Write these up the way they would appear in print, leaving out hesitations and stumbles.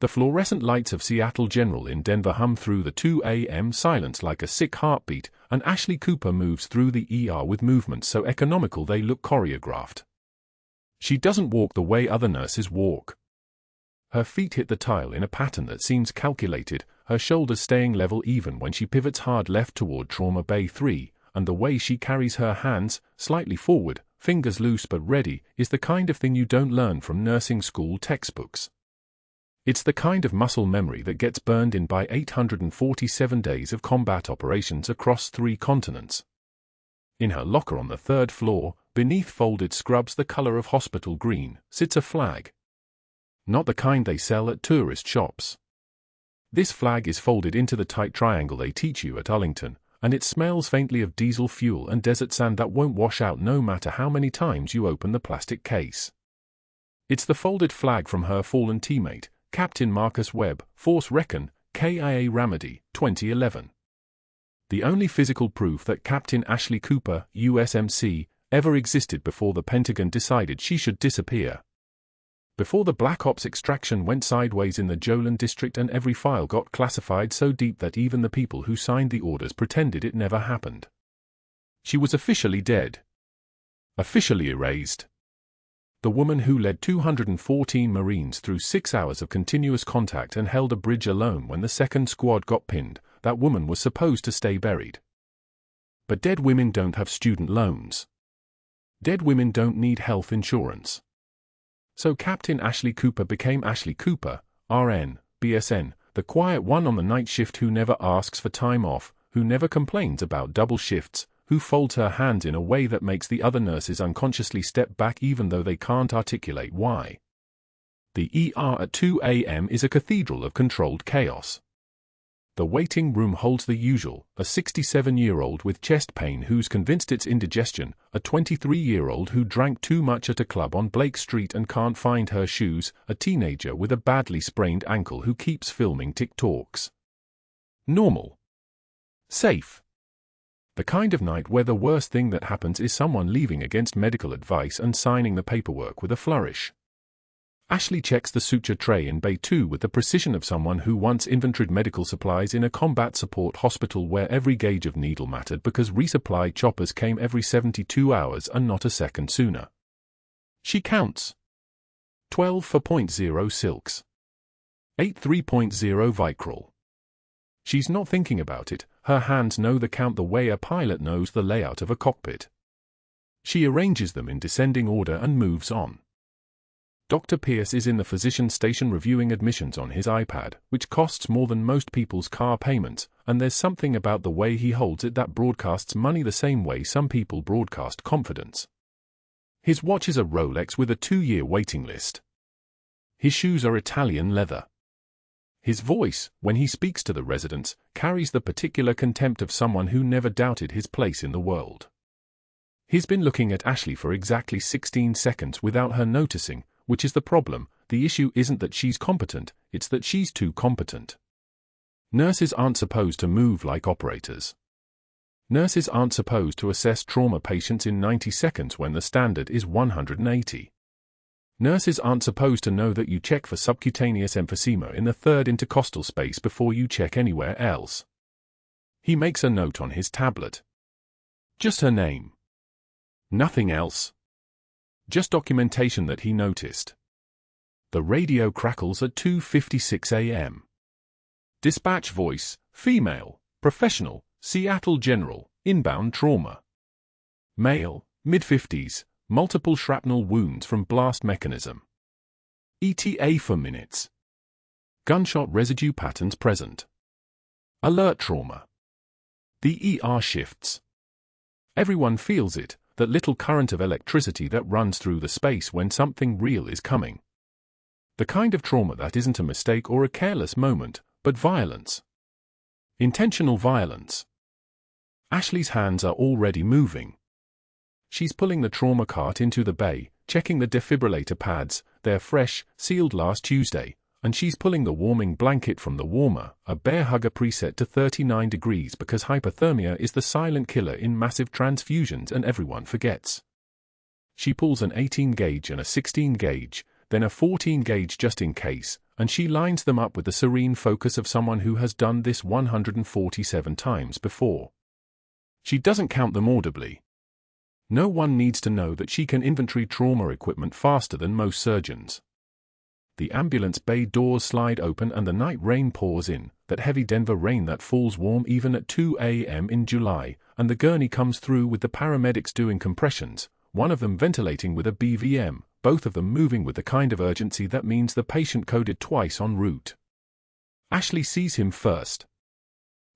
The fluorescent lights of Seattle General in Denver hum through the 2 a.m. silence like a sick heartbeat, and Ashley Cooper moves through the ER with movements so economical they look choreographed. She doesn't walk the way other nurses walk. Her feet hit the tile in a pattern that seems calculated, her shoulders staying level even when she pivots hard left toward trauma bay 3, and the way she carries her hands, slightly forward, fingers loose but ready, is the kind of thing you don't learn from nursing school textbooks. It's the kind of muscle memory that gets burned in by 847 days of combat operations across 3 continents. In her locker on the 3rd floor, beneath folded scrubs the color of hospital green, sits a flag. Not the kind they sell at tourist shops. This flag is folded into the tight triangle they teach you at Arlington, and it smells faintly of diesel fuel and desert sand that won't wash out no matter how many times you open the plastic case. It's the folded flag from her fallen teammate, Captain Marcus Webb, Force Recon, KIA Ramadi, 2011. The only physical proof that Captain Ashley Cooper, USMC, ever existed before the Pentagon decided she should disappear. Before the Black Ops extraction went sideways in the Jolin district and every file got classified so deep that even the people who signed the orders pretended it never happened. She was officially dead. Officially erased. The woman who led 214 Marines through 6 hours of continuous contact and held a bridge alone when the 2nd Squad got pinned, that woman was supposed to stay buried. But dead women don't have student loans. Dead women don't need health insurance. So Captain Ashley Cooper became Ashley Cooper, RN, BSN, the quiet one on the night shift who never asks for time off, who never complains about double shifts, who folds her hands in a way that makes the other nurses unconsciously step back even though they can't articulate why. The ER at 2 a.m. is a cathedral of controlled chaos. The waiting room holds the usual, a 67-year-old with chest pain who's convinced it's indigestion, a 23-year-old who drank too much at a club on Blake Street and can't find her shoes, a teenager with a badly sprained ankle who keeps filming TikToks. Normal. Safe. The kind of night where the worst thing that happens is someone leaving against medical advice and signing the paperwork with a flourish. Ashley checks the suture tray in Bay 2 with the precision of someone who once inventoried medical supplies in a combat support hospital where every gauge of needle mattered because resupply choppers came every 72 hours and not a second sooner. She counts. 12 4.0 silks. 8 3.0 Vicryl. She's not thinking about it, her hands know the count the way a pilot knows the layout of a cockpit. She arranges them in descending order and moves on. Dr. Pierce is in the physician station reviewing admissions on his iPad, which costs more than most people's car payments, and there's something about the way he holds it that broadcasts money the same way some people broadcast confidence. His watch is a Rolex with a 2-year waiting list. His shoes are Italian leather. His voice, when he speaks to the residents, carries the particular contempt of someone who never doubted his place in the world. He's been looking at Ashley for exactly 16 seconds without her noticing, which is the problem. The issue isn't that she's competent, it's that she's too competent. Nurses aren't supposed to move like operators. Nurses aren't supposed to assess trauma patients in 90 seconds when the standard is 180. Nurses aren't supposed to know that you check for subcutaneous emphysema in the 3rd intercostal space before you check anywhere else. He makes a note on his tablet. Just her name. Nothing else. Just documentation that he noticed. The radio crackles at 2:56 a.m. Dispatch voice, female, professional, Seattle General, inbound trauma. Male, mid-50s, multiple shrapnel wounds from blast mechanism. ETA for minutes. Gunshot residue patterns present. Alert trauma. The ER shifts. Everyone feels it, that little current of electricity that runs through the space when something real is coming. The kind of trauma that isn't a mistake or a careless moment, but violence. Intentional violence. Ashley's hands are already moving. She's pulling the trauma cart into the bay, checking the defibrillator pads, they're fresh, sealed last Tuesday, and she's pulling the warming blanket from the warmer, a bear hugger preset to 39 degrees because hypothermia is the silent killer in massive transfusions and everyone forgets. She pulls an 18 gauge and a 16 gauge, then a 14 gauge just in case, and she lines them up with the serene focus of someone who has done this 147 times before. She doesn't count them audibly. No one needs to know that she can inventory trauma equipment faster than most surgeons. The ambulance bay doors slide open and the night rain pours in, that heavy Denver rain that falls warm even at 2 a.m. in July, and the gurney comes through with the paramedics doing compressions, one of them ventilating with a BVM, both of them moving with the kind of urgency that means the patient coded twice en route. Ashley sees him first.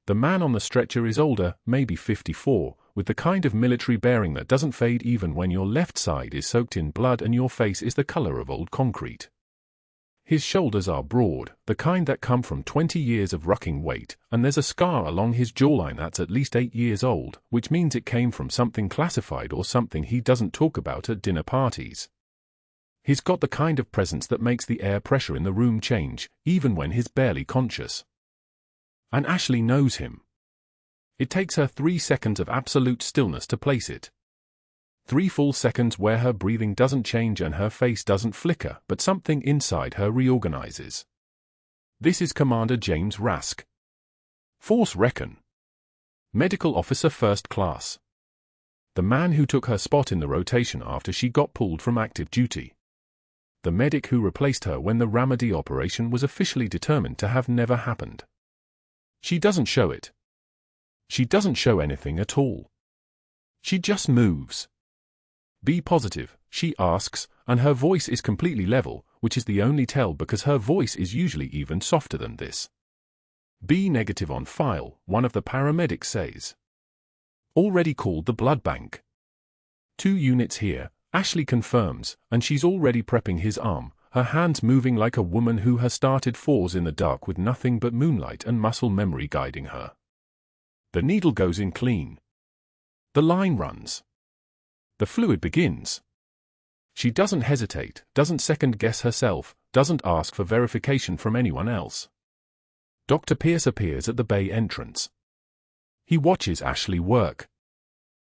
The man on the stretcher is older, maybe 54, with the kind of military bearing that doesn't fade even when your left side is soaked in blood and your face is the color of old concrete. His shoulders are broad, the kind that come from 20 years of rucking weight, and there's a scar along his jawline that's at least 8 years old, which means it came from something classified or something he doesn't talk about at dinner parties. He's got the kind of presence that makes the air pressure in the room change, even when he's barely conscious. And Ashley knows him. It takes her 3 seconds of absolute stillness to place it. 3 full seconds where her breathing doesn't change and her face doesn't flicker, but something inside her reorganizes. This is Commander James Rask. Force Recon. Medical Officer First Class. The man who took her spot in the rotation after she got pulled from active duty. The medic who replaced her when the Ramadi operation was officially determined to have never happened. She doesn't show it. She doesn't show anything at all. She just moves. Be positive, she asks, and her voice is completely level, which is the only tell because her voice is usually even softer than this. Be negative on file, one of the paramedics says. Already called the blood bank. 2 units here, Ashley confirms, and she's already prepping his arm, her hands moving like a woman who has started fours in the dark with nothing but moonlight and muscle memory guiding her. The needle goes in clean. The line runs. The fluid begins. She doesn't hesitate, doesn't second-guess herself, doesn't ask for verification from anyone else. Dr. Pierce appears at the bay entrance. He watches Ashley work.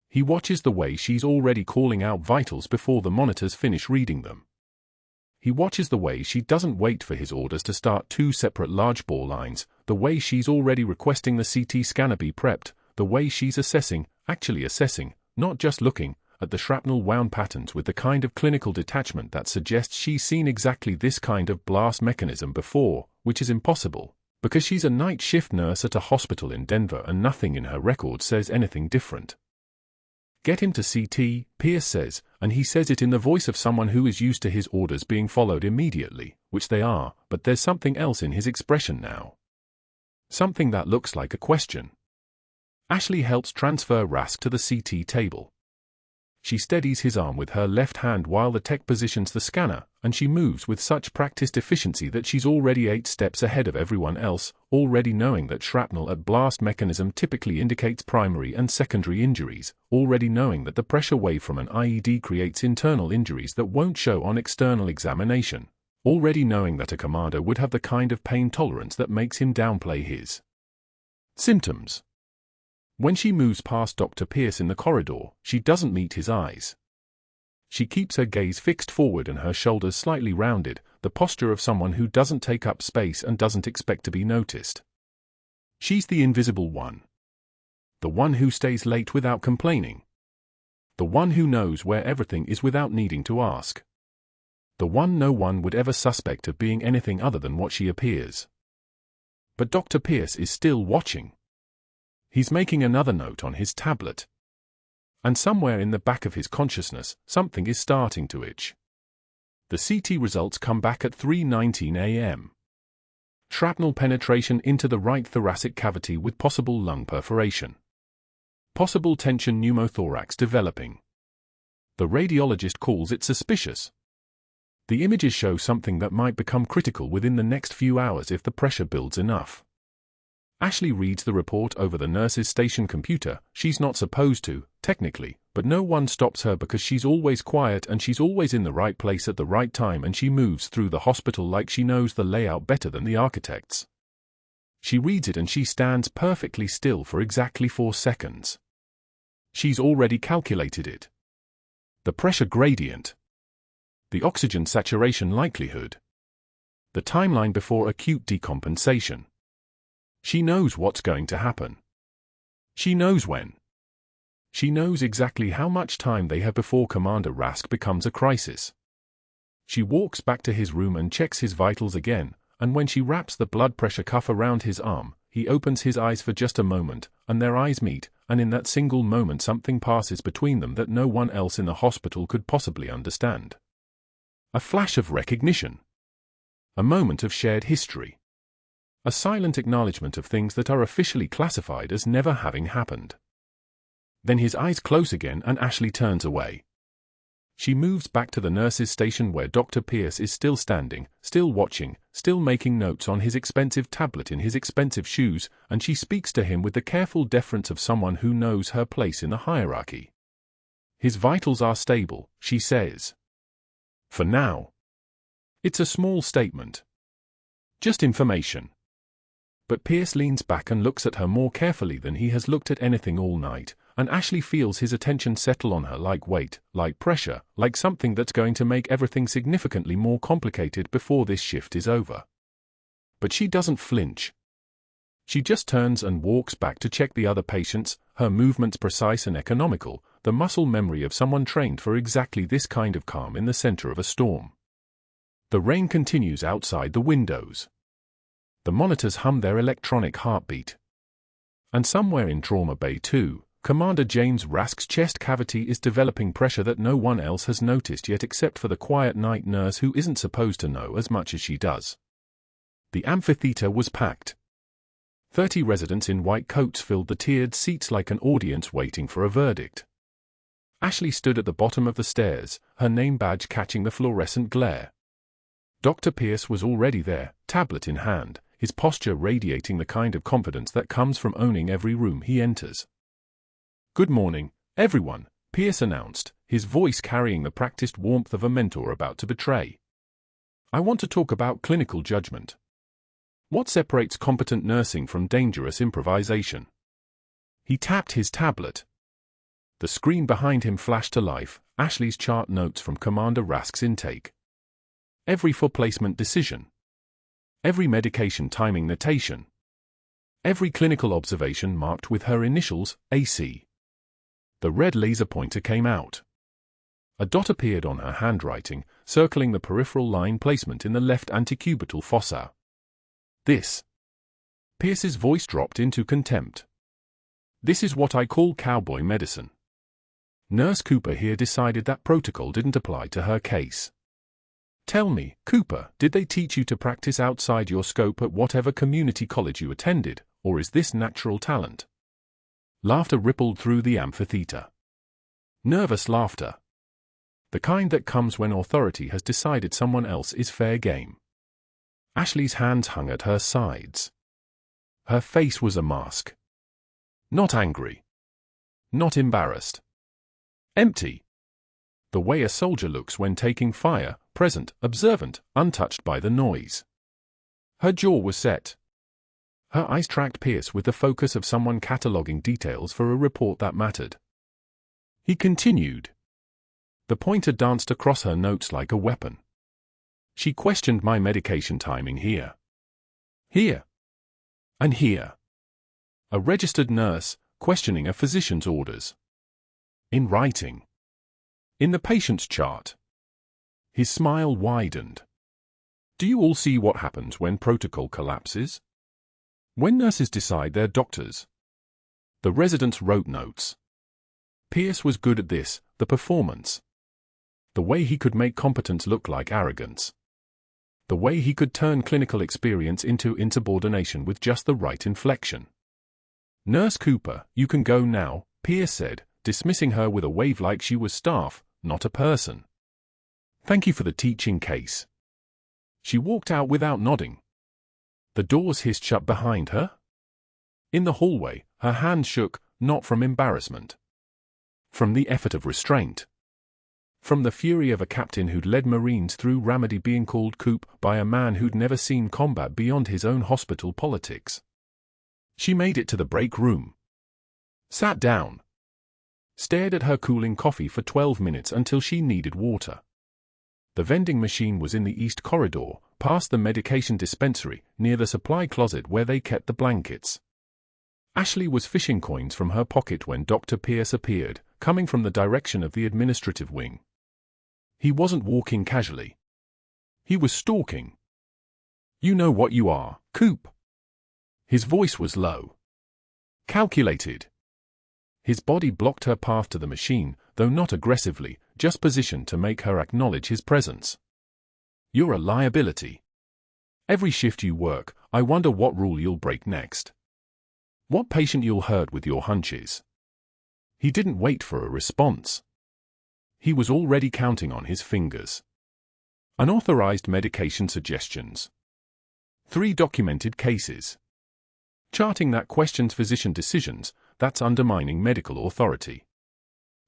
He watches the way she's already calling out vitals before the monitors finish reading them. He watches the way she doesn't wait for his orders to start 2 separate large bore lines, the way she's already requesting the CT scanner be prepped, the way she's assessing, actually assessing, not just looking, at the shrapnel wound patterns with the kind of clinical detachment that suggests she's seen exactly this kind of blast mechanism before, which is impossible, because she's a night shift nurse at a hospital in Denver and nothing in her record says anything different. Get him to CT, Pierce says, and he says it in the voice of someone who is used to his orders being followed immediately, which they are, but there's something else in his expression now. Something that looks like a question. Ashley helps transfer Rask to the CT table. She steadies his arm with her left hand while the tech positions the scanner, and she moves with such practiced efficiency that she's already 8 steps ahead of everyone else, already knowing that shrapnel at blast mechanism typically indicates primary and secondary injuries, already knowing that the pressure wave from an IED creates internal injuries that won't show on external examination, already knowing that a commander would have the kind of pain tolerance that makes him downplay his symptoms. When she moves past Dr. Pierce in the corridor, she doesn't meet his eyes. She keeps her gaze fixed forward and her shoulders slightly rounded, the posture of someone who doesn't take up space and doesn't expect to be noticed. She's the invisible one. The one who stays late without complaining. The one who knows where everything is without needing to ask. The one no one would ever suspect of being anything other than what she appears. But Dr. Pierce is still watching. He's making another note on his tablet. And somewhere in the back of his consciousness, something is starting to itch. The CT results come back at 3:19 a.m. Shrapnel penetration into the right thoracic cavity with possible lung perforation. Possible tension pneumothorax developing. The radiologist calls it suspicious. The images show something that might become critical within the next few hours if the pressure builds enough. Ashley reads the report over the nurse's station computer. She's not supposed to, technically, but no one stops her because she's always quiet and she's always in the right place at the right time and she moves through the hospital like she knows the layout better than the architects. She reads it and she stands perfectly still for exactly 4 seconds. She's already calculated it. The pressure gradient. The oxygen saturation likelihood. The timeline before acute decompensation. She knows what's going to happen. She knows when. She knows exactly how much time they have before Commander Rask becomes a crisis. She walks back to his room and checks his vitals again, and when she wraps the blood pressure cuff around his arm, he opens his eyes for just a moment, and their eyes meet, and in that single moment something passes between them that no one else in the hospital could possibly understand. A flash of recognition. A moment of shared history. A silent acknowledgement of things that are officially classified as never having happened. Then his eyes close again and Ashley turns away. She moves back to the nurse's station where Dr. Pierce is still standing, still watching, still making notes on his expensive tablet in his expensive shoes, and she speaks to him with the careful deference of someone who knows her place in the hierarchy. His vitals are stable, she says. For now. It's a small statement. Just information. But Pierce leans back and looks at her more carefully than he has looked at anything all night, and Ashley feels his attention settle on her like weight, like pressure, like something that's going to make everything significantly more complicated before this shift is over. But she doesn't flinch. She just turns and walks back to check the other patients, her movements precise and economical, the muscle memory of someone trained for exactly this kind of calm in the center of a storm. The rain continues outside the windows. The monitors hum their electronic heartbeat. And somewhere in Trauma Bay 2, Commander James Rask's chest cavity is developing pressure that no one else has noticed yet except for the quiet night nurse who isn't supposed to know as much as she does. The amphitheater was packed. 30 residents in white coats filled the tiered seats like an audience waiting for a verdict. Ashley stood at the bottom of the stairs, her name badge catching the fluorescent glare. Dr. Pierce was already there, tablet in hand, his posture radiating the kind of confidence that comes from owning every room he enters. "Good morning, everyone," Pierce announced, his voice carrying the practiced warmth of a mentor about to betray. "I want to talk about clinical judgment. What separates competent nursing from dangerous improvisation?" He tapped his tablet. The screen behind him flashed to life, Ashley's chart notes from Commander Rask's intake. Every for-placement decision. Every medication timing notation. Every clinical observation marked with her initials, AC. The red laser pointer came out. A dot appeared on her handwriting, circling the peripheral line placement in the left antecubital fossa. This. Pierce's voice dropped into contempt. This is what I call cowboy medicine. Nurse Cooper here decided that protocol didn't apply to her case. Tell me, Cooper, did they teach you to practice outside your scope at whatever community college you attended, or is this natural talent? Laughter rippled through the amphitheater. Nervous laughter. The kind that comes when authority has decided someone else is fair game. Ashley's hands hung at her sides. Her face was a mask. Not angry. Not embarrassed. Empty. The way a soldier looks when taking fire, present, observant, untouched by the noise. Her jaw was set. Her eyes tracked Pierce with the focus of someone cataloging details for a report that mattered. He continued. The pointer danced across her notes like a weapon. She questioned my medication timing here. Here. And here. A registered nurse, questioning a physician's orders. In writing. In the patient's chart. His smile widened. Do you all see what happens when protocol collapses? When nurses decide they're doctors. The residents wrote notes. Pierce was good at this, the performance. The way he could make competence look like arrogance. The way he could turn clinical experience into insubordination with just the right inflection. Nurse Cooper, you can go now, Pierce said, dismissing her with a wave like she was staff, not a person. Thank you for the teaching case. She walked out without nodding. The doors hissed shut behind her. In the hallway, her hand shook, not from embarrassment. From the effort of restraint. From the fury of a captain who'd led Marines through Ramadi being called Coop by a man who'd never seen combat beyond his own hospital politics. She made it to the break room. Sat down. Stared at her cooling coffee for 12 minutes until she needed water. The vending machine was in the east corridor, past the medication dispensary, near the supply closet where they kept the blankets. Ashley was fishing coins from her pocket when Dr. Pierce appeared, coming from the direction of the administrative wing. He wasn't walking casually. He was stalking. "You know what you are, Coop." His voice was low. Calculated. His body blocked her path to the machine, though not aggressively, just positioned to make her acknowledge his presence. "You're a liability. Every shift you work, I wonder what rule you'll break next. What patient you'll hurt with your hunches." He didn't wait for a response. He was already counting on his fingers. Unauthorized medication suggestions. 3 documented cases. Charting that questions physician decisions, that's undermining medical authority.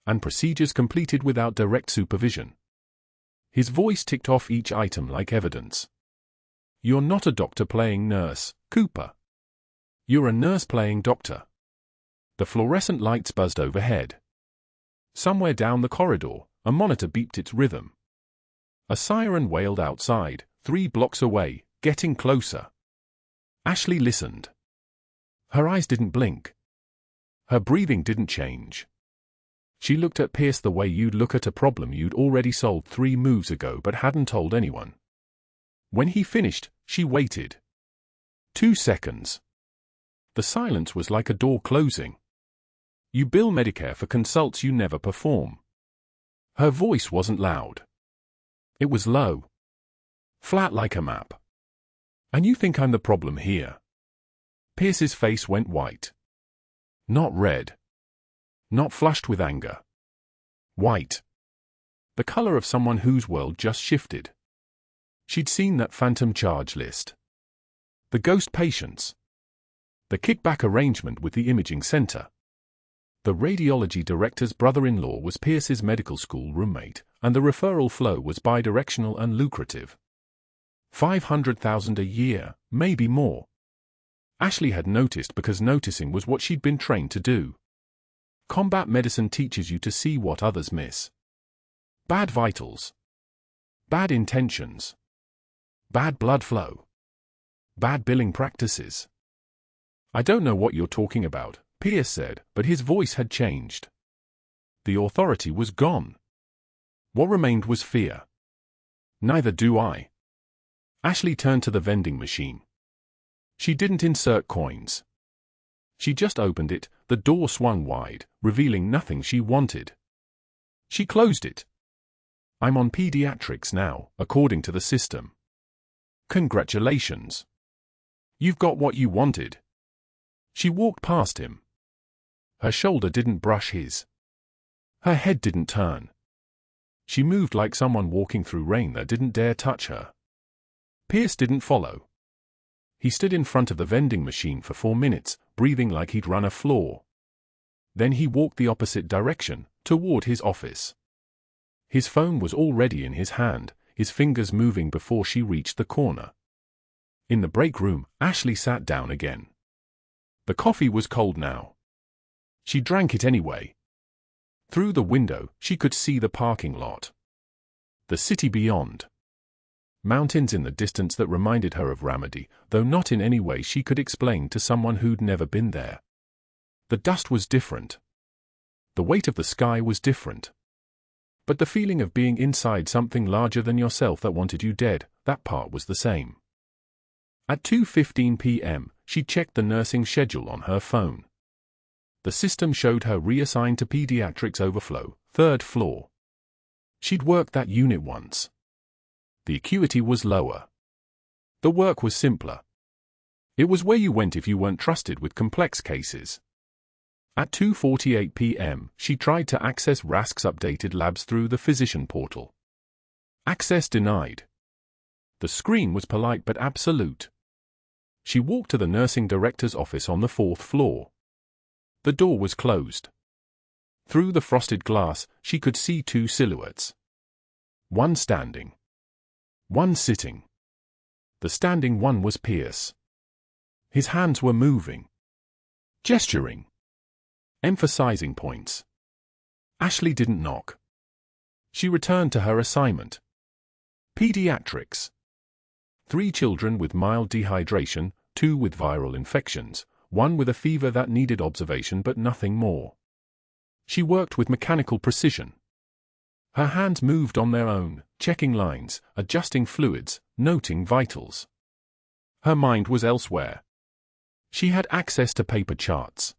And procedures completed without direct supervision. His voice ticked off each item like evidence. "You're not a doctor playing nurse, Cooper. You're a nurse playing doctor." The fluorescent lights buzzed overhead. Somewhere down the corridor, a monitor beeped its rhythm. A siren wailed outside, 3 blocks away, getting closer. Ashley listened. Her eyes didn't blink. Her breathing didn't change. She looked at Pierce the way you'd look at a problem you'd already solved 3 moves ago but hadn't told anyone. When he finished, she waited. 2 seconds. The silence was like a door closing. "You bill Medicare for consults you never perform." Her voice wasn't loud. It was low. Flat like a map. "And you think I'm the problem here?" Pierce's face went white. Not red. Not flushed with anger. White. The color of someone whose world just shifted. She'd seen that phantom charge list. The ghost patients. The kickback arrangement with the imaging center. The radiology director's brother-in-law was Pierce's medical school roommate, and the referral flow was bidirectional and lucrative. $500,000 a year, maybe more. Ashley had noticed because noticing was what she'd been trained to do. Combat medicine teaches you to see what others miss. Bad vitals. Bad intentions. Bad blood flow. Bad billing practices. "I don't know what you're talking about," Pierce said, but his voice had changed. The authority was gone. What remained was fear. "Neither do I." Ashley turned to the vending machine. She didn't insert coins. She just opened it, the door swung wide, revealing nothing she wanted. She closed it. "I'm on pediatrics now, according to the system." "Congratulations. You've got what you wanted." She walked past him. Her shoulder didn't brush his. Her head didn't turn. She moved like someone walking through rain that didn't dare touch her. Pierce didn't follow. He stood in front of the vending machine for 4 minutes, breathing like he'd run a floor. Then he walked the opposite direction, toward his office. His phone was already in his hand, his fingers moving before she reached the corner. In the break room, Ashley sat down again. The coffee was cold now. She drank it anyway. Through the window, she could see the parking lot. The city beyond. Mountains in the distance that reminded her of Ramadi, though not in any way she could explain to someone who'd never been there. The dust was different. The weight of the sky was different. But the feeling of being inside something larger than yourself that wanted you dead, that part was the same. At 2:15 p.m., she checked the nursing schedule on her phone. The system showed her reassigned to pediatrics overflow, 3rd floor. She'd worked that unit once. The acuity was lower. The work was simpler. It was where you went if you weren't trusted with complex cases. At 2:48 p.m., she tried to access Rask's updated labs through the physician portal. Access denied. The screen was polite but absolute. She walked to the nursing director's office on the 4th floor. The door was closed. Through the frosted glass, she could see 2 silhouettes. One standing. One sitting. The standing one was Pierce. His hands were moving. Gesturing. Emphasizing points. Ashley didn't knock. She returned to her assignment. Pediatrics. 3 children with mild dehydration, 2 with viral infections, 1 with a fever that needed observation but nothing more. She worked with mechanical precision. Her hands moved on their own, checking lines, adjusting fluids, noting vitals. Her mind was elsewhere. She had access to paper charts.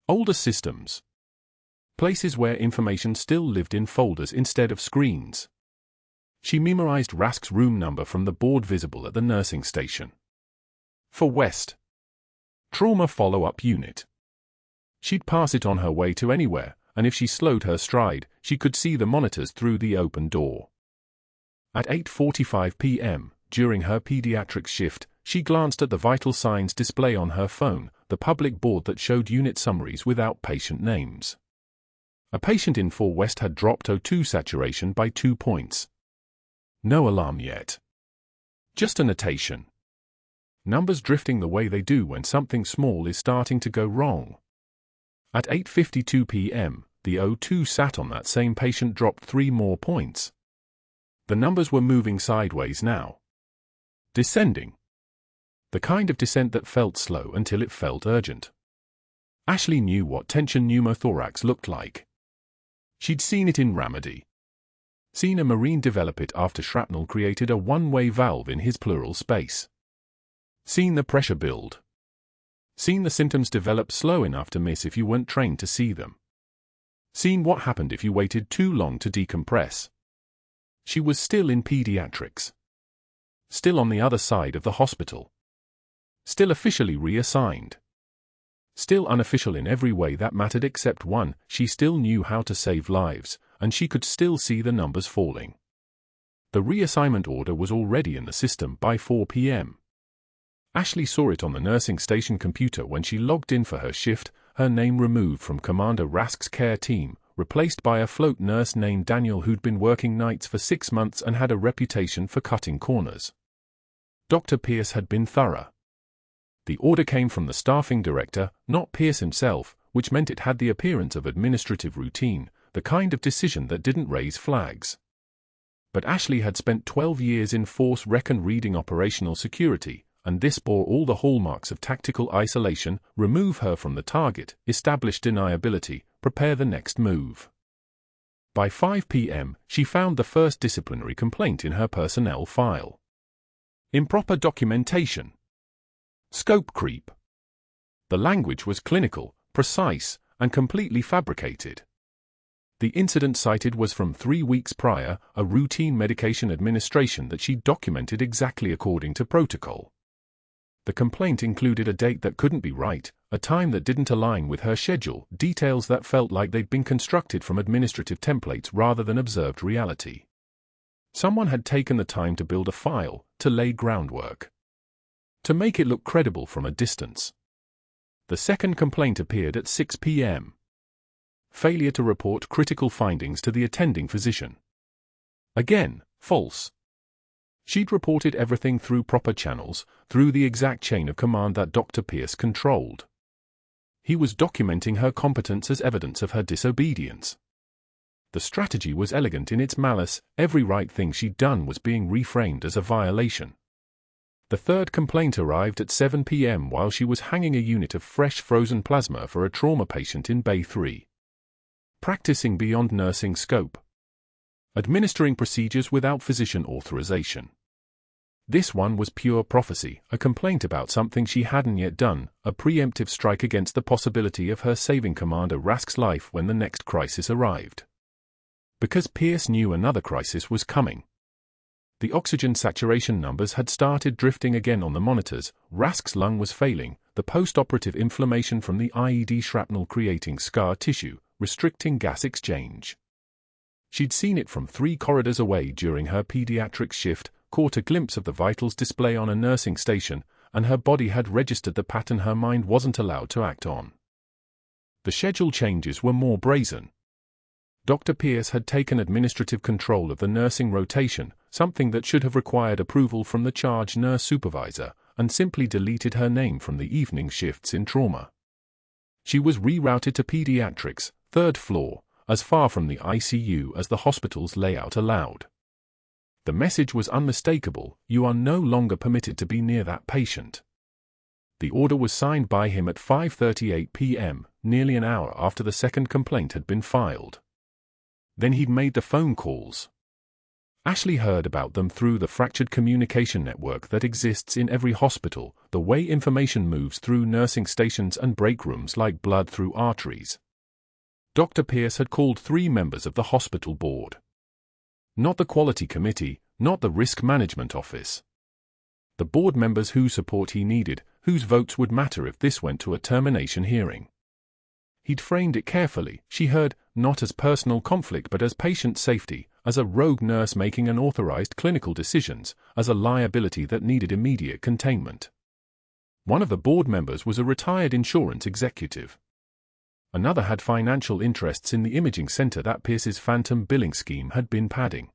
Older systems. Places where information still lived in folders instead of screens. She memorized Rask's room number from the board visible at the nursing station. For West. Trauma Follow-Up Unit. She'd pass it on her way to anywhere, and if she slowed her stride, she could see the monitors through the open door. At 8:45 p.m., during her pediatrics shift, she glanced at the vital signs display on her phone, the public board that showed unit summaries without patient names. A patient in 4 West had dropped O2 saturation by 2 points. No alarm yet. Just a notation. Numbers drifting the way they do when something small is starting to go wrong. At 8:52 p.m., the O2 sat on that same patient dropped 3 more points. The numbers were moving sideways now. Descending. The kind of descent that felt slow until it felt urgent. Ashley knew what tension pneumothorax looked like. She'd seen it in Ramadi. Seen a Marine develop it after shrapnel created a one-way valve in his pleural space. Seen the pressure build. Seen the symptoms develop slow enough to miss if you weren't trained to see them. Seen what happened if you waited too long to decompress. She was still in pediatrics. Still on the other side of the hospital. Still officially reassigned. Still unofficial in every way that mattered except one, she still knew how to save lives, and she could still see the numbers falling. The reassignment order was already in the system by 4 p.m. Ashley saw it on the nursing station computer when she logged in for her shift, her name removed from Commander Rask's care team, replaced by a float nurse named Daniel who'd been working nights for 6 months and had a reputation for cutting corners. Dr. Pierce had been thorough. The order came from the staffing director, not Pierce himself, which meant it had the appearance of administrative routine, the kind of decision that didn't raise flags. But Ashley had spent 12 years in force recon reading operational security, and this bore all the hallmarks of tactical isolation: remove her from the target, establish deniability, prepare the next move. By 5 p.m., she found the first disciplinary complaint in her personnel file. Improper documentation. Scope creep. The language was clinical, precise, and completely fabricated. The incident cited was from 3 weeks prior, a routine medication administration that she documented exactly according to protocol. The complaint included a date that couldn't be right, a time that didn't align with her schedule, details that felt like they'd been constructed from administrative templates rather than observed reality. Someone had taken the time to build a file, to lay groundwork. To make it look credible from a distance. The second complaint appeared at 6 p.m. Failure to report critical findings to the attending physician. Again, false. She'd reported everything through proper channels, through the exact chain of command that Dr. Pierce controlled. He was documenting her competence as evidence of her disobedience. The strategy was elegant in its malice, every right thing she'd done was being reframed as a violation. The third complaint arrived at 7 p.m. while she was hanging a unit of fresh frozen plasma for a trauma patient in Bay 3. Practicing beyond nursing scope. Administering procedures without physician authorization. This one was pure prophecy, a complaint about something she hadn't yet done, a preemptive strike against the possibility of her saving Commander Rask's life when the next crisis arrived. Because Pierce knew another crisis was coming. The oxygen saturation numbers had started drifting again on the monitors, Rask's lung was failing, the post-operative inflammation from the IED shrapnel creating scar tissue, restricting gas exchange. She'd seen it from 3 corridors away during her pediatrics shift, caught a glimpse of the vitals display on a nursing station, and her body had registered the pattern her mind wasn't allowed to act on. The schedule changes were more brazen. Dr. Pierce had taken administrative control of the nursing rotation, something that should have required approval from the charge nurse supervisor, and simply deleted her name from the evening shifts in trauma. She was rerouted to pediatrics, 3rd floor, as far from the ICU as the hospital's layout allowed. The message was unmistakable: you are no longer permitted to be near that patient. The order was signed by him at 5:38 p.m., nearly an hour after the second complaint had been filed. Then he'd made the phone calls. Ashley heard about them through the fractured communication network that exists in every hospital, the way information moves through nursing stations and break rooms like blood through arteries. Dr. Pierce had called 3 members of the hospital board. Not the quality committee, not the risk management office. The board members whose support he needed, whose votes would matter if this went to a termination hearing. He'd framed it carefully, she heard, not as personal conflict but as patient safety, as a rogue nurse making unauthorized clinical decisions, as a liability that needed immediate containment. One of the board members was a retired insurance executive. Another had financial interests in the imaging center that Pierce's phantom billing scheme had been padding.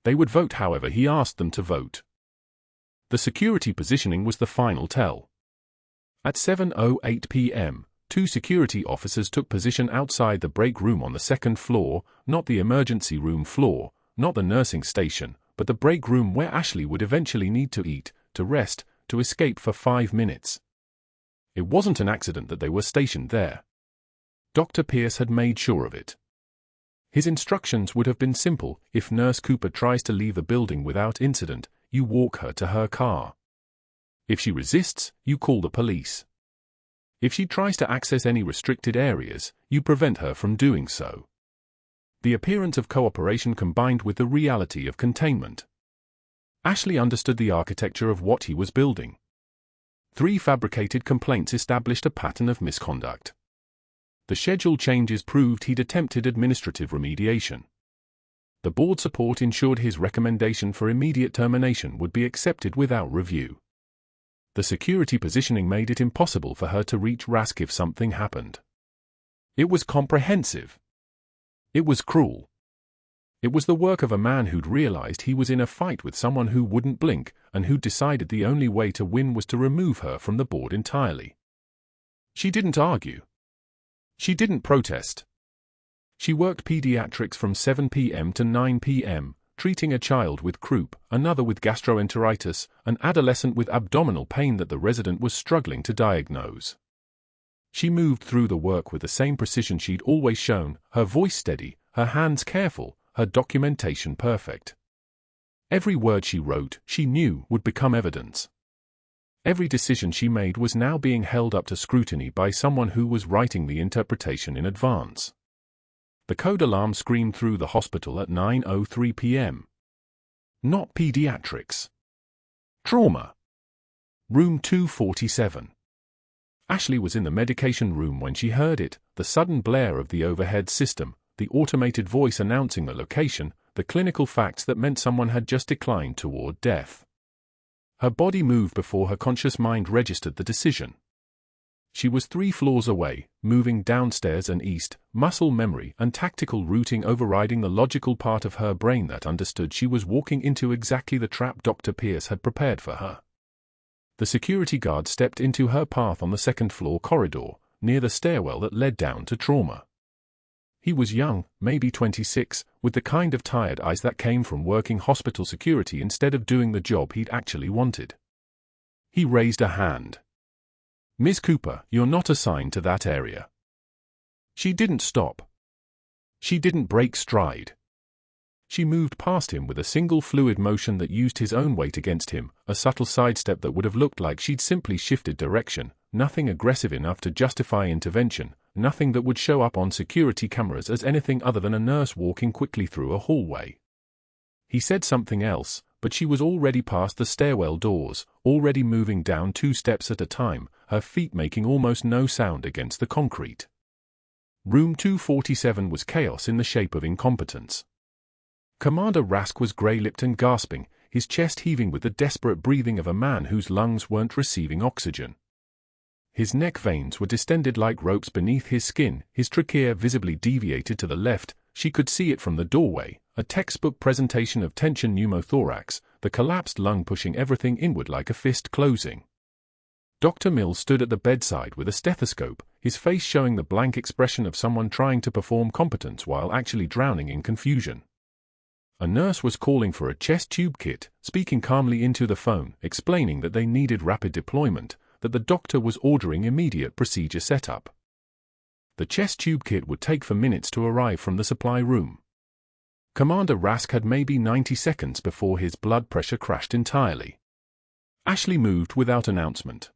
They would vote however he asked them to vote. The security positioning was the final tell. At 7:08 p.m., 2 security officers took position outside the break room on the 2nd floor, not the emergency room floor, not the nursing station, but the break room where Ashley would eventually need to eat, to rest, to escape for 5 minutes. It wasn't an accident that they were stationed there. Dr. Pierce had made sure of it. His instructions would have been simple: if Nurse Cooper tries to leave the building without incident, you walk her to her car. If she resists, you call the police. If she tries to access any restricted areas, you prevent her from doing so. The appearance of cooperation combined with the reality of containment. Ashley understood the architecture of what he was building. 3 fabricated complaints established a pattern of misconduct. The schedule changes proved he'd attempted administrative remediation. The board support ensured his recommendation for immediate termination would be accepted without review. The security positioning made it impossible for her to reach Rask if something happened. It was comprehensive. It was cruel. It was the work of a man who'd realized he was in a fight with someone who wouldn't blink, and who'd decided the only way to win was to remove her from the board entirely. She didn't argue. She didn't protest. She worked pediatrics from 7 p.m. to 9 p.m., treating a child with croup, another with gastroenteritis, an adolescent with abdominal pain that the resident was struggling to diagnose. She moved through the work with the same precision she'd always shown, her voice steady, her hands careful, her documentation perfect. Every word she wrote, she knew, would become evidence. Every decision she made was now being held up to scrutiny by someone who was writing the interpretation in advance. The code alarm screamed through the hospital at 9:03 p.m. Not pediatrics. Trauma. Room 247. Ashley was in the medication room when she heard it, the sudden blare of the overhead system, the automated voice announcing the location, the clinical facts that meant someone had just declined toward death. Her body moved before her conscious mind registered the decision. She was 3 floors away, moving downstairs and east, muscle memory and tactical routing overriding the logical part of her brain that understood she was walking into exactly the trap Dr. Pierce had prepared for her. The security guard stepped into her path on the 2nd floor corridor, near the stairwell that led down to trauma. He was young, maybe 26, with the kind of tired eyes that came from working hospital security instead of doing the job he'd actually wanted. He raised a hand. "Ms. Cooper, you're not assigned to that area." She didn't stop. She didn't break stride. She moved past him with a single fluid motion that used his own weight against him, a subtle sidestep that would have looked like she'd simply shifted direction, nothing aggressive enough to justify intervention, nothing that would show up on security cameras as anything other than a nurse walking quickly through a hallway. He said something else, but she was already past the stairwell doors, already moving down 2 steps at a time, her feet making almost no sound against the concrete. Room 247 was chaos in the shape of incompetence. Commander Rask was grey-lipped and gasping, his chest heaving with the desperate breathing of a man whose lungs weren't receiving oxygen. His neck veins were distended like ropes beneath his skin, his trachea visibly deviated to the left. She could see it from the doorway, a textbook presentation of tension pneumothorax, the collapsed lung pushing everything inward like a fist closing. Dr. Mills stood at the bedside with a stethoscope, his face showing the blank expression of someone trying to perform competence while actually drowning in confusion. A nurse was calling for a chest tube kit, speaking calmly into the phone, explaining that they needed rapid deployment, that the doctor was ordering immediate procedure setup. The chest tube kit would take for minutes to arrive from the supply room. Commander Rask had maybe 90 seconds before his blood pressure crashed entirely. Ashley moved without announcement.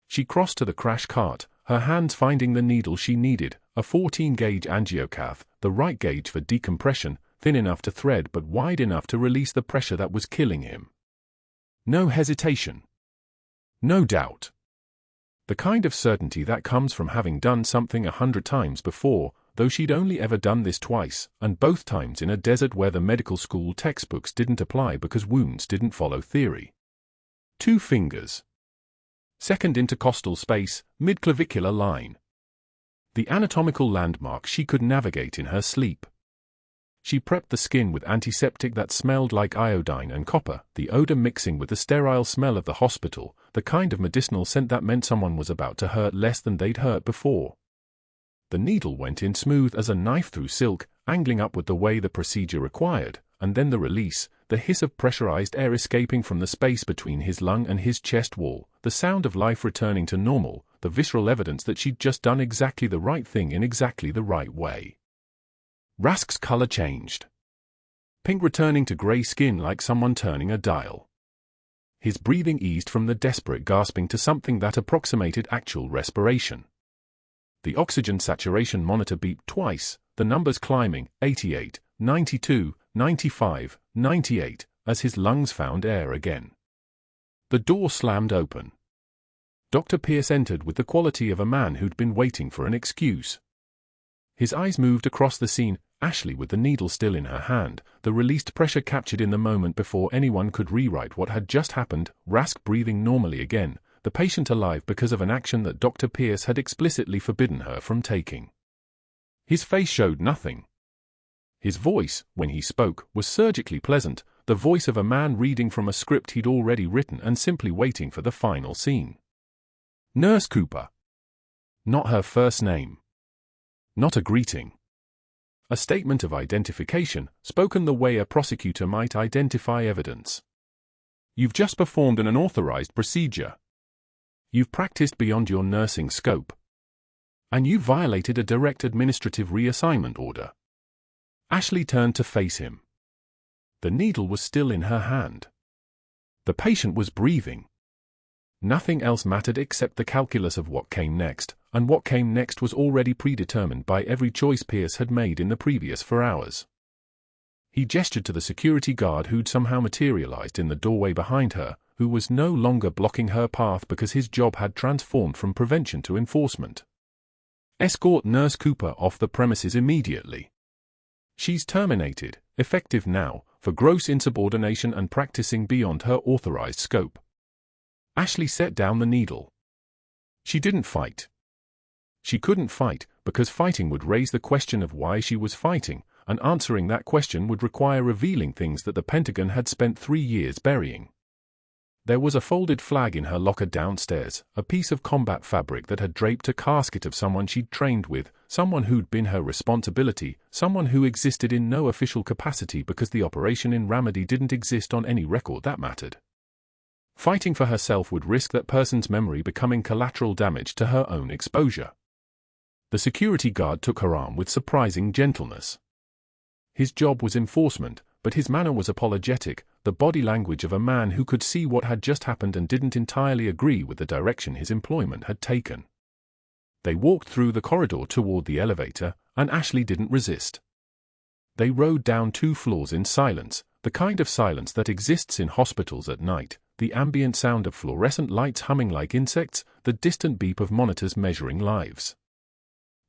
She crossed to the crash cart, her hands finding the needle she needed, a 14-gauge angiocath, the right gauge for decompression, thin enough to thread but wide enough to release the pressure that was killing him. No hesitation. No doubt. The kind of certainty that comes from having done something 100 times before, though she'd only ever done this twice, and both times in a desert where the medical school textbooks didn't apply because wounds didn't follow theory. 2 fingers. Second intercostal space, mid-clavicular line. The anatomical landmark she could navigate in her sleep. She prepped the skin with antiseptic that smelled like iodine and copper, the odor mixing with the sterile smell of the hospital, the kind of medicinal scent that meant someone was about to hurt less than they'd hurt before. The needle went in smooth as a knife through silk, angling upward the way the procedure required, and then the release, the hiss of pressurized air escaping from the space between his lung and his chest wall, the sound of life returning to normal, the visceral evidence that she'd just done exactly the right thing in exactly the right way. Rask's color changed. Pink returning to gray skin like someone turning a dial. His breathing eased from the desperate gasping to something that approximated actual respiration. The oxygen saturation monitor beeped twice, the numbers climbing, 88, 92, 95, 98, as his lungs found air again. The door slammed open. Dr. Pierce entered with the quality of a man who'd been waiting for an excuse. His eyes moved across the scene, Ashley with the needle still in her hand, the released pressure captured in the moment before anyone could rewrite what had just happened, Rask breathing normally again, the patient alive because of an action that Dr. Pierce had explicitly forbidden her from taking. His face showed nothing. His voice, when he spoke, was surgically pleasant, the voice of a man reading from a script he'd already written and simply waiting for the final scene. Nurse Cooper. Not her first name. Not a greeting. A statement of identification, spoken the way a prosecutor might identify evidence. You've just performed an unauthorized procedure. You've practiced beyond your nursing scope. And you violated a direct administrative reassignment order. Ashley turned to face him. The needle was still in her hand. The patient was breathing. Nothing else mattered except the calculus of what came next, and what came next was already predetermined by every choice Pierce had made in the previous 4 hours. He gestured to the security guard who'd somehow materialized in the doorway behind her, who was no longer blocking her path because his job had transformed from prevention to enforcement. Escort Nurse Cooper off the premises immediately. She's terminated, effective now, for gross insubordination and practicing beyond her authorized scope. Ashley set down the needle. She didn't fight. She couldn't fight, because fighting would raise the question of why she was fighting, and answering that question would require revealing things that the Pentagon had spent 3 years burying. There was a folded flag in her locker downstairs, a piece of combat fabric that had draped a casket of someone she'd trained with, someone who'd been her responsibility, someone who existed in no official capacity because the operation in Ramadi didn't exist on any record that mattered. Fighting for herself would risk that person's memory becoming collateral damage to her own exposure. The security guard took her arm with surprising gentleness. His job was enforcement, but his manner was apologetic, the body language of a man who could see what had just happened and didn't entirely agree with the direction his employment had taken. They walked through the corridor toward the elevator, and Ashley didn't resist. They rode down 2 floors in silence, the kind of silence that exists in hospitals at night, the ambient sound of fluorescent lights humming like insects, the distant beep of monitors measuring lives.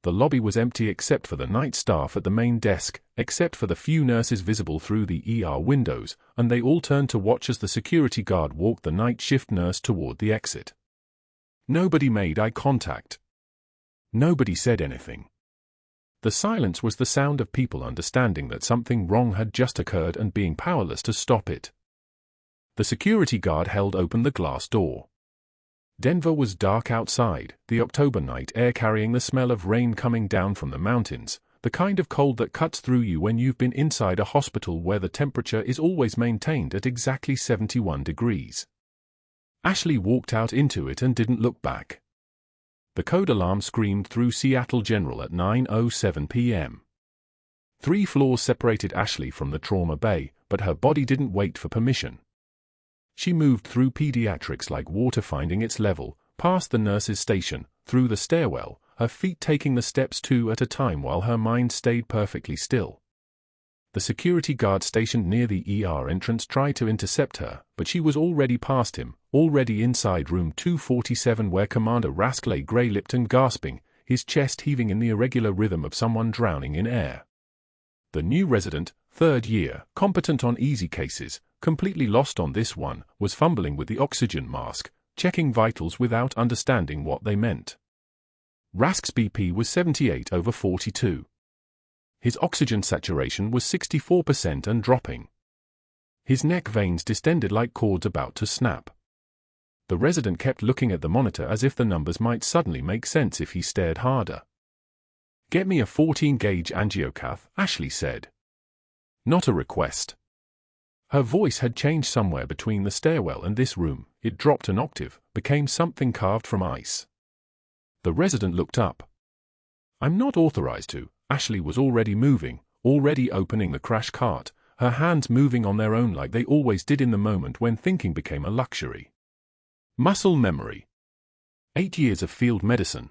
The lobby was empty except for the night staff at the main desk, except for the few nurses visible through the ER windows, and they all turned to watch as the security guard walked the night shift nurse toward the exit. Nobody made eye contact. Nobody said anything. The silence was the sound of people understanding that something wrong had just occurred and being powerless to stop it. The security guard held open the glass door. Denver was dark outside, the October night air carrying the smell of rain coming down from the mountains, the kind of cold that cuts through you when you've been inside a hospital where the temperature is always maintained at exactly 71 degrees. Ashley walked out into it and didn't look back. The code alarm screamed through Seattle General at 9:07 p.m. 3 floors separated Ashley from the trauma bay, but her body didn't wait for permission. She moved through pediatrics like water finding its level, past the nurse's station, through the stairwell, her feet taking the steps 2 at a time while her mind stayed perfectly still. The security guard stationed near the ER entrance tried to intercept her, but she was already past him, already inside room 247 where Commander Rask lay grey-lipped and gasping, his chest heaving in the irregular rhythm of someone drowning in air. The new resident, 3rd year, competent on easy cases, completely lost on this one, was fumbling with the oxygen mask, checking vitals without understanding what they meant. Rask's BP was 78/42. His oxygen saturation was 64% and dropping. His neck veins distended like cords about to snap. The resident kept looking at the monitor as if the numbers might suddenly make sense if he stared harder. "Get me a 14-gauge angiocath," Ashley said. Not a request. Her voice had changed somewhere between the stairwell and this room. It dropped an octave, became something carved from ice. The resident looked up. "I'm not authorized to." Ashley was already moving, already opening the crash cart, her hands moving on their own like they always did in the moment when thinking became a luxury. Muscle memory. 8 years of field medicine.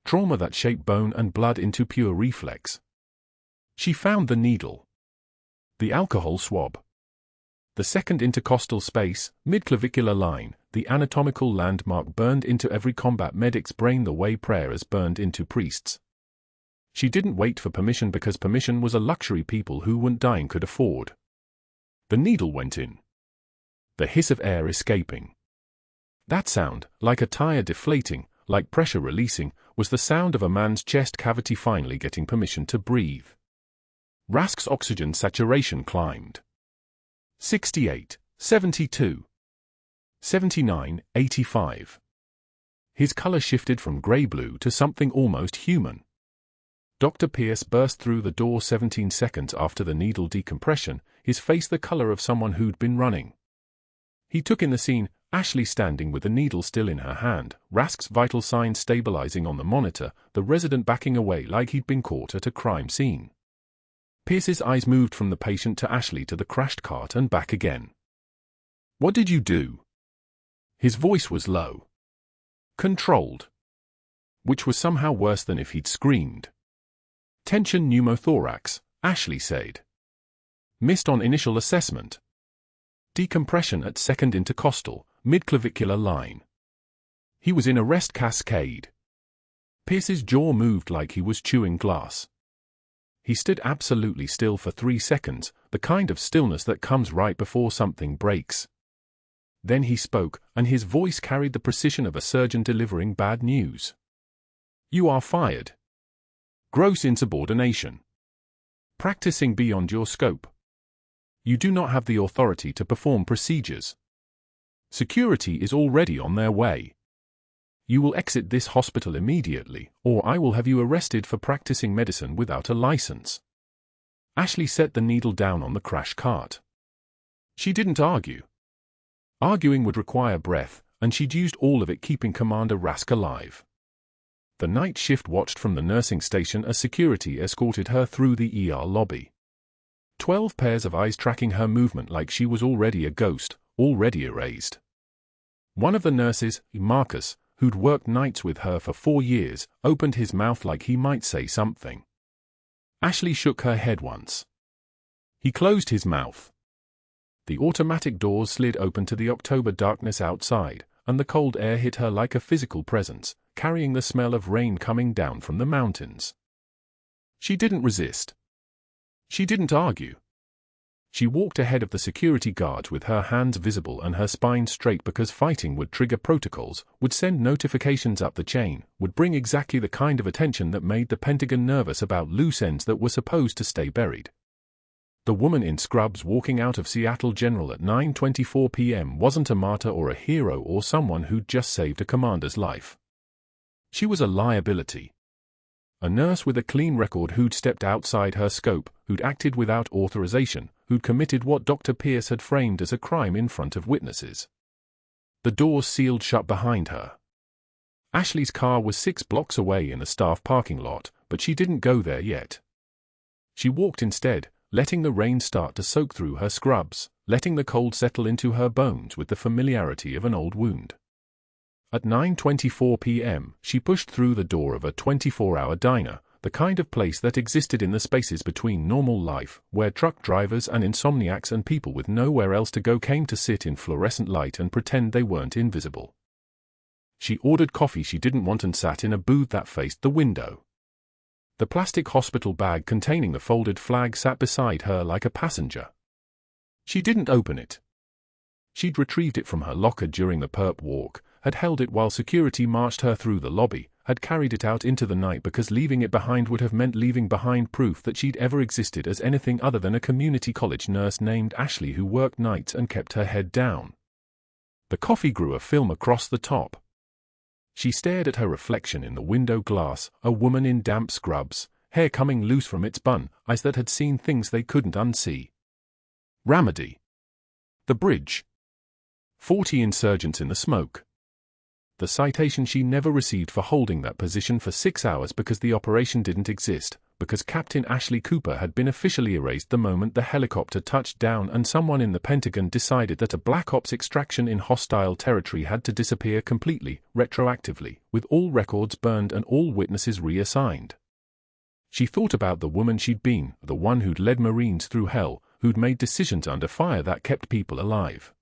Trauma that shaped bone and blood into pure reflex. She found the needle. The alcohol swab. The second intercostal space, midclavicular line, the anatomical landmark burned into every combat medic's brain the way prayer is burned into priests. She didn't wait for permission because permission was a luxury people who weren't dying could afford. The needle went in. The hiss of air escaping. That sound, like a tire deflating, like pressure releasing, was the sound of a man's chest cavity finally getting permission to breathe. Rask's oxygen saturation climbed. 68, 72, 79, 85. His color shifted from gray-blue to something almost human. Dr. Pierce burst through the door 17 seconds after the needle decompression, his face the color of someone who'd been running. He took in the scene, Ashley standing with the needle still in her hand, Rask's vital signs stabilizing on the monitor, the resident backing away like he'd been caught at a crime scene. Pierce's eyes moved from the patient to Ashley to the crashed cart and back again. "What did you do?" His voice was low. Controlled. Which was somehow worse than if he'd screamed. "Tension pneumothorax," Ashley said. "Missed on initial assessment. Decompression at second intercostal, midclavicular line." He was in a rest cascade. Pierce's jaw moved like he was chewing glass. He stood absolutely still for 3 seconds, the kind of stillness that comes right before something breaks. Then he spoke, and his voice carried the precision of a surgeon delivering bad news. "You are fired. Gross insubordination. Practicing beyond your scope. You do not have the authority to perform procedures. Security is already on their way. You will exit this hospital immediately, or I will have you arrested for practicing medicine without a license." Ashley set the needle down on the crash cart. She didn't argue. Arguing would require breath, and she'd used all of it keeping Commander Rask alive. The night shift watched from the nursing station as security escorted her through the ER lobby. 12 pairs of eyes tracking her movement like she was already a ghost, already erased. One of the nurses, Marcus, who'd worked nights with her for 4 years, opened his mouth like he might say something. Ashley shook her head once. He closed his mouth. The automatic doors slid open to the October darkness outside, and the cold air hit her like a physical presence, carrying the smell of rain coming down from the mountains. She didn't resist. She didn't argue. She walked ahead of the security guards with her hands visible and her spine straight because fighting would trigger protocols, would send notifications up the chain, would bring exactly the kind of attention that made the Pentagon nervous about loose ends that were supposed to stay buried. The woman in scrubs walking out of Seattle General at 9:24 p.m. wasn't a martyr or a hero or someone who'd just saved a commander's life. She was a liability. A nurse with a clean record who'd stepped outside her scope, who'd acted without authorization, who'd committed what Dr. Pierce had framed as a crime in front of witnesses. The doors sealed shut behind her. Ashley's car was 6 blocks away in the staff parking lot, but she didn't go there yet. She walked instead, letting the rain start to soak through her scrubs, letting the cold settle into her bones with the familiarity of an old wound. At 9:24 p.m., she pushed through the door of a 24-hour diner, the kind of place that existed in the spaces between normal life, where truck drivers and insomniacs and people with nowhere else to go came to sit in fluorescent light and pretend they weren't invisible. She ordered coffee she didn't want and sat in a booth that faced the window. The plastic hospital bag containing the folded flag sat beside her like a passenger. She didn't open it. She'd retrieved it from her locker during the perp walk, had held it while security marched her through the lobby, had carried it out into the night because leaving it behind would have meant leaving behind proof that she'd ever existed as anything other than a community college nurse named Ashley who worked nights and kept her head down. The coffee grew a film across the top. She stared at her reflection in the window glass, a woman in damp scrubs, hair coming loose from its bun, eyes that had seen things they couldn't unsee. Ramadi. The bridge. 40 insurgents in the smoke. The citation she never received for holding that position for 6 hours because the operation didn't exist, because Captain Ashley Cooper had been officially erased the moment the helicopter touched down and someone in the Pentagon decided that a black ops extraction in hostile territory had to disappear completely, retroactively, with all records burned and all witnesses reassigned. She thought about the woman she'd been, the one who'd led Marines through hell, who'd made decisions under fire that kept people alive.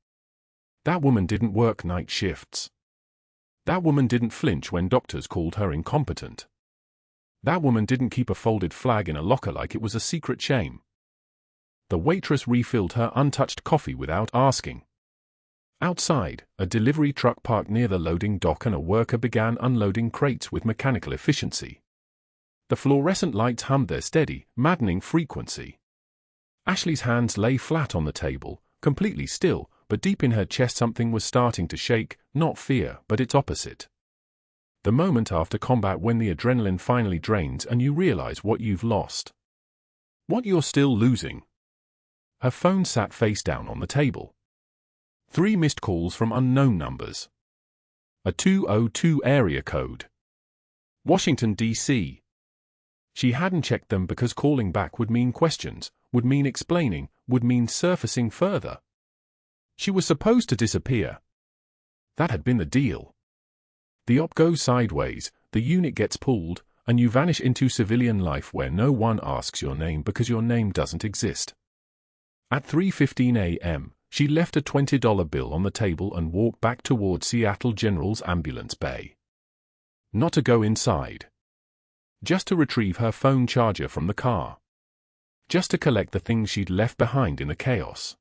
That woman didn't work night shifts. That woman didn't flinch when doctors called her incompetent. That woman didn't keep a folded flag in a locker like it was a secret shame. The waitress refilled her untouched coffee without asking. Outside, a delivery truck parked near the loading dock and a worker began unloading crates with mechanical efficiency. The fluorescent lights hummed their steady, maddening frequency. Ashley's hands lay flat on the table, completely still, but deep in her chest something was starting to shake, not fear, but its opposite. The moment after combat when the adrenaline finally drains and you realize what you've lost. What you're still losing. Her phone sat face down on the table. 3 missed calls from unknown numbers. A 202 area code. Washington, D.C. She hadn't checked them because calling back would mean questions, would mean explaining, would mean surfacing further. She was supposed to disappear. That had been the deal. The op goes sideways, the unit gets pulled, and you vanish into civilian life where no one asks your name because your name doesn't exist. At 3:15 a.m., she left a $20 bill on the table and walked back toward Seattle General's ambulance bay. Not to go inside. Just to retrieve her phone charger from the car. Just to collect the things she'd left behind in the chaos.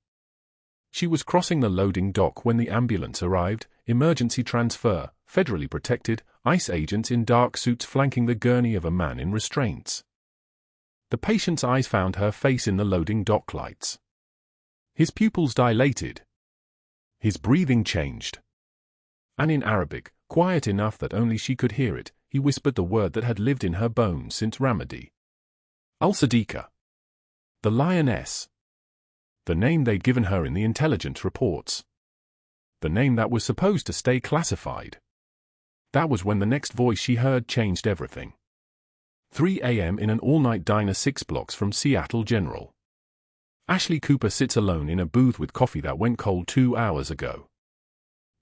She was crossing the loading dock when the ambulance arrived, emergency transfer, federally protected, ICE agents in dark suits flanking the gurney of a man in restraints. The patient's eyes found her face in the loading dock lights. His pupils dilated. His breathing changed. And in Arabic, quiet enough that only she could hear it, he whispered the word that had lived in her bones since Ramadi. Al-Sadiqa. The lioness. The name they'd given her in the intelligence reports. The name that was supposed to stay classified. That was when the next voice she heard changed everything. 3 a.m. in an all-night diner 6 blocks from Seattle General. Ashley Cooper sits alone in a booth with coffee that went cold 2 hours ago.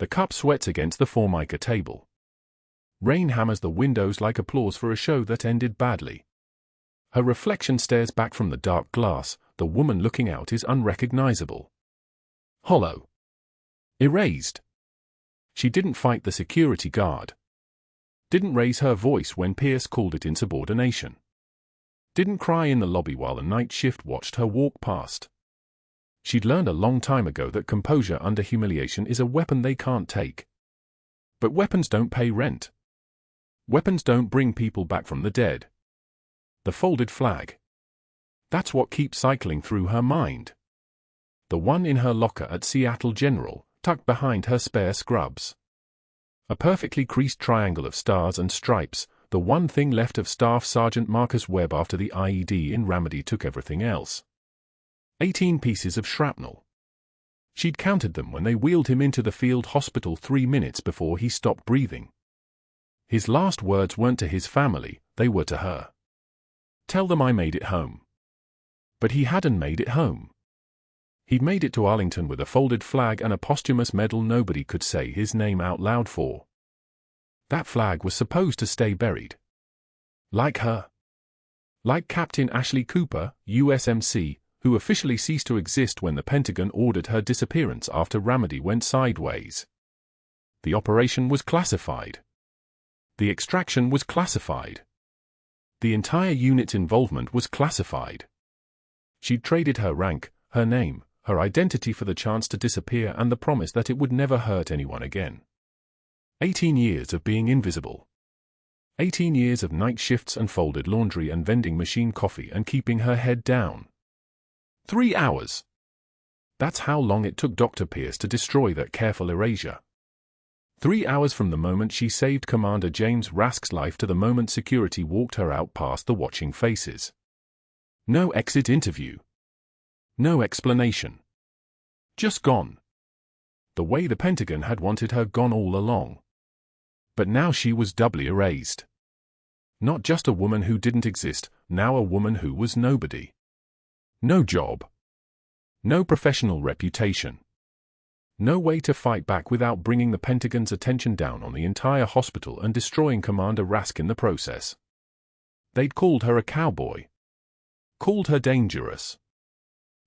The cup sweats against the Formica table. Rain hammers the windows like applause for a show that ended badly. Her reflection stares back from the dark glass. The woman looking out is unrecognizable. Hollow. Erased. She didn't fight the security guard. Didn't raise her voice when Pierce called it insubordination. Didn't cry in the lobby while the night shift watched her walk past. She'd learned a long time ago that composure under humiliation is a weapon they can't take. But weapons don't pay rent. Weapons don't bring people back from the dead. The folded flag. That's what keeps cycling through her mind. The one in her locker at Seattle General, tucked behind her spare scrubs. A perfectly creased triangle of stars and stripes, the one thing left of Staff Sergeant Marcus Webb after the IED in Ramadi took everything else. 18 pieces of shrapnel. She'd counted them when they wheeled him into the field hospital 3 minutes before he stopped breathing. His last words weren't to his family, they were to her. "Tell them I made it home." But he hadn't made it home. He'd made it to Arlington with a folded flag and a posthumous medal nobody could say his name out loud for. That flag was supposed to stay buried. Like her. Like Captain Ashley Cooper, USMC, who officially ceased to exist when the Pentagon ordered her disappearance after Ramadi went sideways. The operation was classified. The extraction was classified. The entire unit's involvement was classified. She'd traded her rank, her name, her identity for the chance to disappear and the promise that it would never hurt anyone again. 18 years of being invisible. 18 years of night shifts and folded laundry and vending machine coffee and keeping her head down. 3 hours. That's how long it took Dr. Pierce to destroy that careful erasure. 3 hours from the moment she saved Commander James Rask's life to the moment security walked her out past the watching faces. No exit interview. No explanation. Just gone. The way the Pentagon had wanted her gone all along. But now she was doubly erased. Not just a woman who didn't exist, now a woman who was nobody. No job. No professional reputation. No way to fight back without bringing the Pentagon's attention down on the entire hospital and destroying Commander Rask in the process. They'd called her a cowboy. Called her dangerous.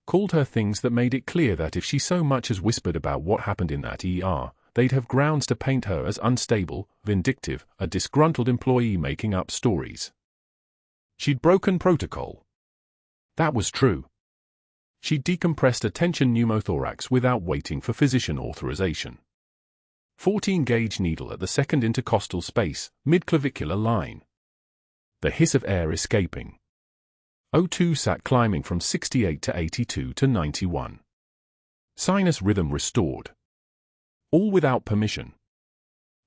Called her things that made it clear that if she so much as whispered about what happened in that ER, they'd have grounds to paint her as unstable, vindictive, a disgruntled employee making up stories. She'd broken protocol. That was true. She'd decompressed a tension pneumothorax without waiting for physician authorization. 14-gauge needle at the second intercostal space, mid-clavicular line. The hiss of air escaping. O2 sat climbing from 68 to 82 to 91. Sinus rhythm restored. All without permission.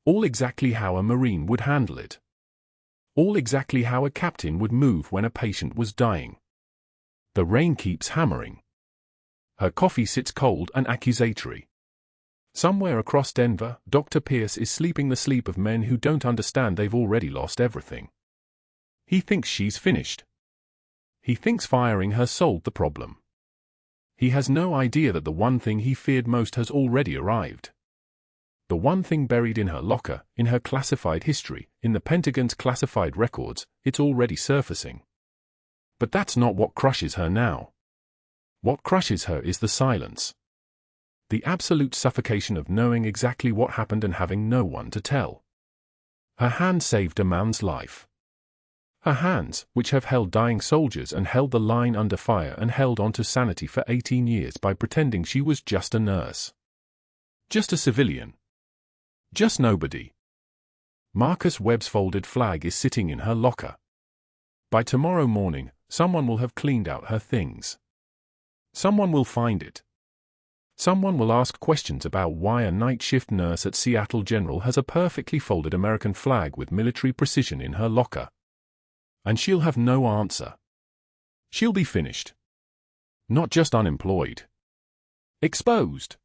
All exactly how a Marine would handle it. All exactly how a captain would move when a patient was dying. The rain keeps hammering. Her coffee sits cold and accusatory. Somewhere across Denver, Dr. Pierce is sleeping the sleep of men who don't understand they've already lost everything. He thinks she's finished. He thinks firing her solved the problem. He has no idea that the one thing he feared most has already arrived. The one thing buried in her locker, in her classified history, in the Pentagon's classified records, it's already surfacing. But that's not what crushes her now. What crushes her is the silence. The absolute suffocation of knowing exactly what happened and having no one to tell. Her hand saved a man's life. Her hands, which have held dying soldiers and held the line under fire and held on to sanity for 18 years by pretending she was just a nurse. Just a civilian. Just nobody. Marcus Webb's folded flag is sitting in her locker. By tomorrow morning, someone will have cleaned out her things. Someone will find it. Someone will ask questions about why a night shift nurse at Seattle General has a perfectly folded American flag with military precision in her locker. And she'll have no answer. She'll be finished. Not just unemployed. Exposed.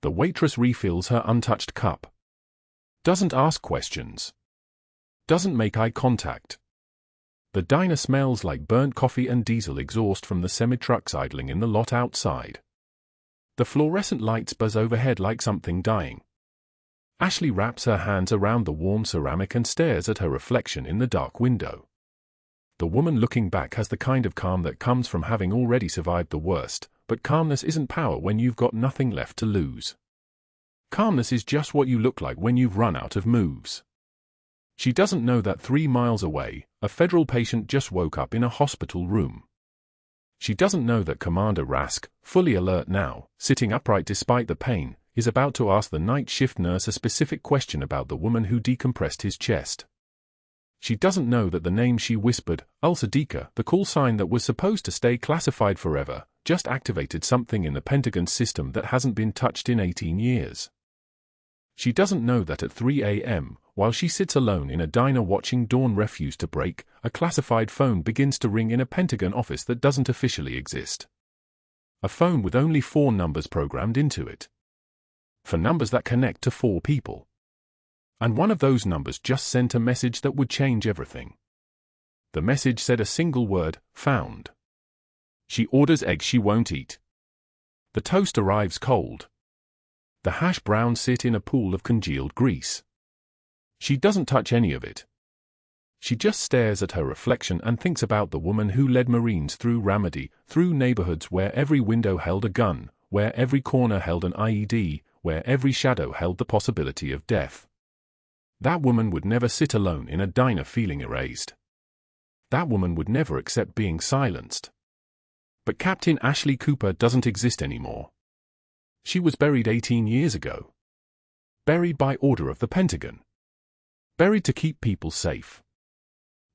The waitress refills her untouched cup. Doesn't ask questions. Doesn't make eye contact. The diner smells like burnt coffee and diesel exhaust from the semi-trucks idling in the lot outside. The fluorescent lights buzz overhead like something dying. Ashley wraps her hands around the warm ceramic and stares at her reflection in the dark window. The woman looking back has the kind of calm that comes from having already survived the worst, but calmness isn't power when you've got nothing left to lose. Calmness is just what you look like when you've run out of moves. She doesn't know that 3 miles away, a federal patient just woke up in a hospital room. She doesn't know that Commander Rask, fully alert now, sitting upright despite the pain, is about to ask the night shift nurse a specific question about the woman who decompressed his chest. She doesn't know that the name she whispered, Al-Sadiqa, the call sign that was supposed to stay classified forever, just activated something in the Pentagon system that hasn't been touched in 18 years. She doesn't know that at 3 a.m., while she sits alone in a diner watching dawn refuse to break, a classified phone begins to ring in a Pentagon office that doesn't officially exist. A phone with only 4 numbers programmed into it. 4 numbers that connect to 4 people. And one of those numbers just sent a message that would change everything. The message said a single word, found. She orders eggs she won't eat. The toast arrives cold. The hash browns sit in a pool of congealed grease. She doesn't touch any of it. She just stares at her reflection and thinks about the woman who led Marines through Ramadi, through neighborhoods where every window held a gun, where every corner held an IED, where every shadow held the possibility of death. That woman would never sit alone in a diner feeling erased. That woman would never accept being silenced. But Captain Ashley Cooper doesn't exist anymore. She was buried 18 years ago. Buried by order of the Pentagon. Buried to keep people safe.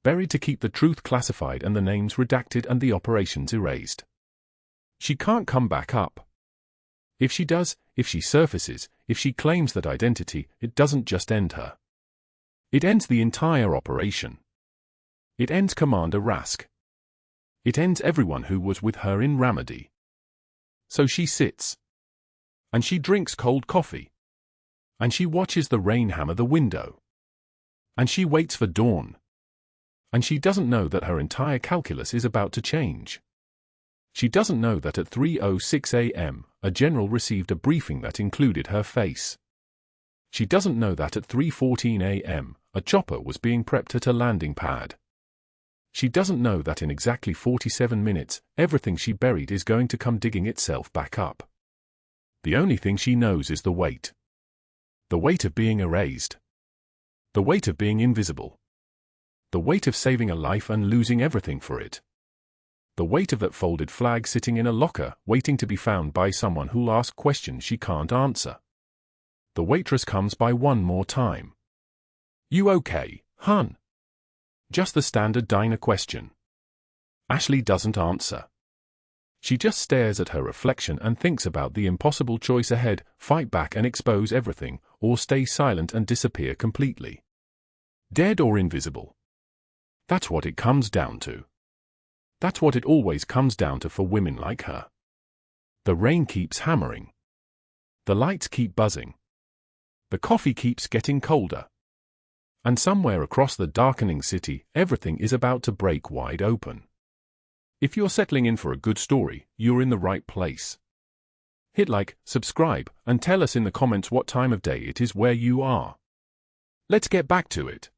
Buried to keep the truth classified and the names redacted and the operations erased. She can't come back up. If she does, if she surfaces, if she claims that identity, it doesn't just end her. It ends the entire operation. It ends Commander Rask. It ends everyone who was with her in Ramadi. So she sits. And she drinks cold coffee. And she watches the rain hammer the window. And she waits for dawn. And she doesn't know that her entire calculus is about to change. She doesn't know that at 3:06 a.m., a general received a briefing that included her face. She doesn't know that at 3:14 a.m., a chopper was being prepped at a landing pad. She doesn't know that in exactly 47 minutes, everything she buried is going to come digging itself back up. The only thing she knows is the weight. The weight of being erased. The weight of being invisible. The weight of saving a life and losing everything for it. The weight of that folded flag sitting in a locker, waiting to be found by someone who'll ask questions she can't answer. The waitress comes by one more time. "You okay, hun?" Just the standard diner question. Ashley doesn't answer. She just stares at her reflection and thinks about the impossible choice ahead: fight back and expose everything, or stay silent and disappear completely. Dead or invisible. That's what it comes down to. That's what it always comes down to for women like her. The rain keeps hammering. The lights keep buzzing. The coffee keeps getting colder. And somewhere across the darkening city, everything is about to break wide open. If you're settling in for a good story, you're in the right place. Hit like, subscribe, and tell us in the comments what time of day it is where you are. Let's get back to it.